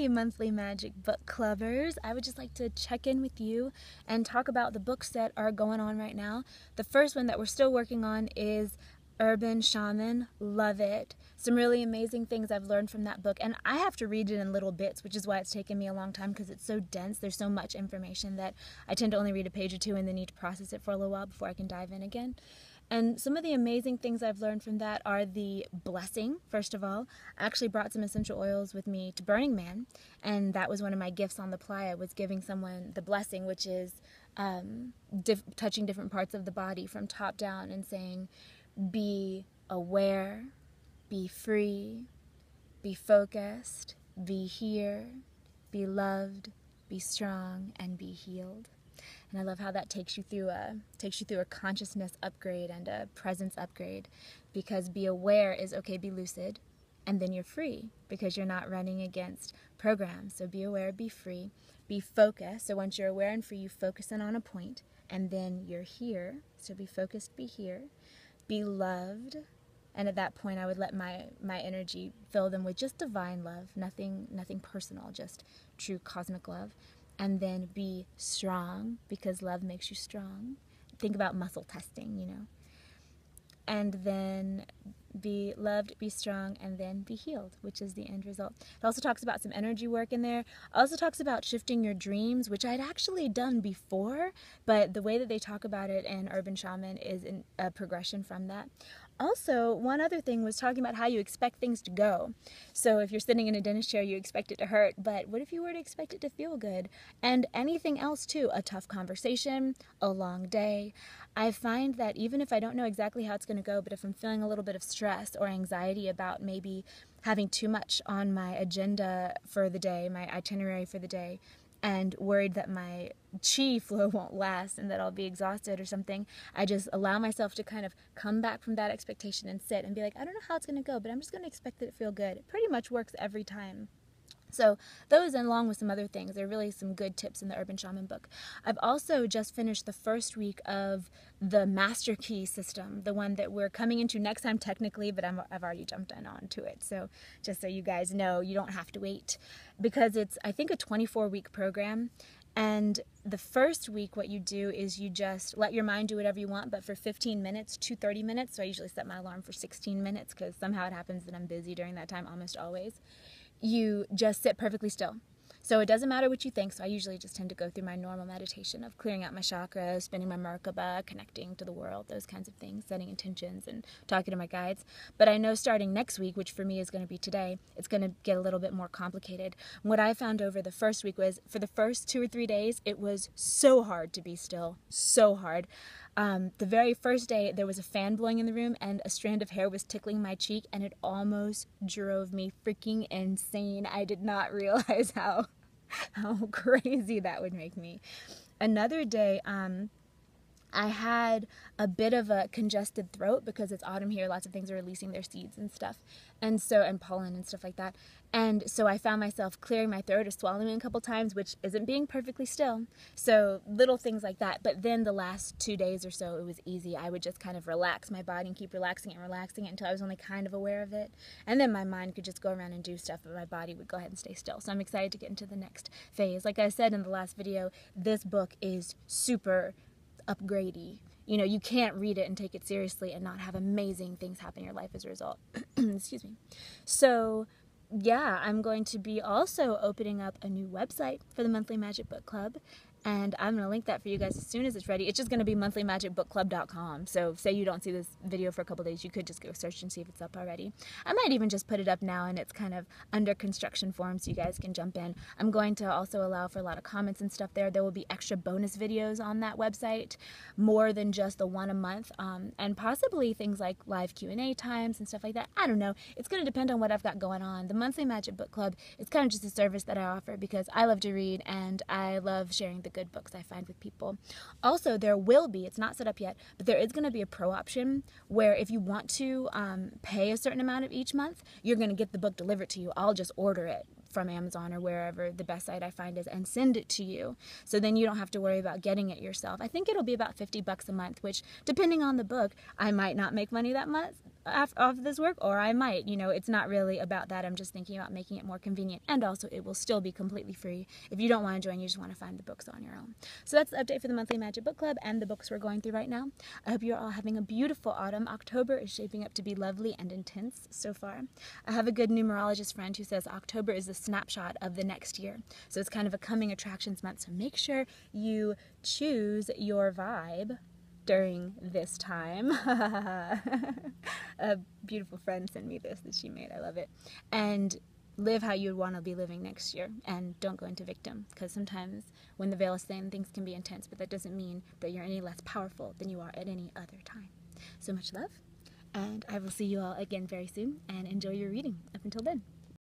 monthly Magic Book Clubbers. I would just like to check in with you and talk about the books that are going on right now. The first one that we're still working on is Urban Shaman. Love it. Some really amazing things I've learned from that book, and I have to read it in little bits, which is why it's taken me a long time, because it's so dense. There's so much information that I tend to only read a page or two and then need to process it for a little while before I can dive in again. And some of the amazing things I've learned from that are the blessing, first of all. I actually brought some essential oils with me to Burning Man, and that was one of my gifts on the playa, was giving someone the blessing, which is touching different parts of the body from top down and saying, be aware, be free, be focused, be here, be loved, be strong, and be healed. And I love how that takes you through a consciousness upgrade and a presence upgrade, because be aware is okay, be lucid, and then you're free because you're not running against programs. So be aware, be free, be focused. So once you're aware and free, you focus in on a point, and then you're here. So be focused, be here, be loved. And at that point, I would let my energy fill them with just divine love, nothing personal, just true cosmic love. And then be strong, because love makes you strong. Think about muscle testing, you know. And then be loved, be strong, and then be healed, which is the end result. It also talks about some energy work in there. It also talks about shifting your dreams, which I'd actually done before, but the way that they talk about it in Urban Shaman is a progression from that. Also, one other thing was talking about how you expect things to go. So if you're sitting in a dentist chair, you expect it to hurt, but what if you were to expect it to feel good? And anything else too, a tough conversation, a long day. I find that even if I don't know exactly how it's going to go, but if I'm feeling a little bit of stress or anxiety about maybe having too much on my agenda for the day, my itinerary for the day, and worried that my chi flow won't last and that I'll be exhausted or something, I just allow myself to kind of come back from that expectation and sit and be like, I don't know how it's going to go, but I'm just going to expect it to feel good. It pretty much works every time. So those, and along with some other things, there are really some good tips in the Urban Shaman book. I've also just finished the first week of the Master Key system, the one that we're coming into next time technically, but I've already jumped in onto it. So just so you guys know, you don't have to wait, because it's, I think, a 24-week program. And the first week, what you do is you just let your mind do whatever you want, but for 15 minutes to 30 minutes. So I usually set my alarm for 16 minutes because somehow it happens that I'm busy during that time, almost always. You just sit perfectly still. So it doesn't matter what you think. So I usually just tend to go through my normal meditation of clearing out my chakras, spinning my Merkaba, connecting to the world, those kinds of things, setting intentions and talking to my guides. But I know starting next week, which for me is going to be today, it's going to get a little bit more complicated. What I found over the first week was, for the first 2 or 3 days, it was so hard to be still, so hard. The very first day, there was a fan blowing in the room and a strand of hair was tickling my cheek, and it almost drove me freaking insane. I did not realize how crazy that would make me. Another day, I had a bit of a congested throat because it's autumn here. Lots of things are releasing their seeds and stuff, and pollen and stuff like that. And so I found myself clearing my throat or swallowing a couple times, which isn't being perfectly still. So little things like that. But then the last 2 days or so, it was easy. I would just kind of relax my body and keep relaxing it until I was only kind of aware of it. And then my mind could just go around and do stuff, but my body would go ahead and stay still. So I'm excited to get into the next phase. Like I said in the last video, this book is super upgradey. You know, you can't read it and take it seriously and not have amazing things happen in your life as a result. Excuse me. So yeah, I'm going to be also opening up a new website for the Monthly Magic Book Club, and I'm going to link that for you guys as soon as it's ready. It's just going to be monthlymagicbookclub.com, so say you don't see this video for a couple days, you could just go search and see if it's up already. I might even just put it up now, and it's kind of under construction form, so you guys can jump in. I'm going to also allow for a lot of comments and stuff there. There will be extra bonus videos on that website, more than just the one a month, and possibly things like live Q&A times and stuff like that. I don't know. It's going to depend on what I've got going on. The Monthly Magic Book Club is kind of just a service that I offer because I love to read, and I love sharing the good books I find with people. Also, there will be, it's not set up yet, but there is going to be a pro option where if you want to pay a certain amount of each month, you're going to get the book delivered to you. I'll just order it from Amazon or wherever the best site I find is and send it to you. So then you don't have to worry about getting it yourself. I think it'll be about $50 a month, which depending on the book, I might not make money that month. of this work, or I might. You know, it's not really about that. I'm just thinking about making it more convenient, and also it will still be completely free. If you don't want to join, you just want to find the books on your own. So that's the update for the Monthly Magic Book Club and the books we're going through right now. I hope you're all having a beautiful autumn. October is shaping up to be lovely and intense so far. I have a good numerologist friend who says October is a snapshot of the next year. So it's kind of a coming attractions month. So make sure you choose your vibe during this time. A beautiful friend sent me this that she made. I love it. And live how you'd want to be living next year, and don't go into victim, because sometimes when the veil is thin, things can be intense, but that doesn't mean that you're any less powerful than you are at any other time. So much love, and I will see you all again very soon, and enjoy your reading. Up until then.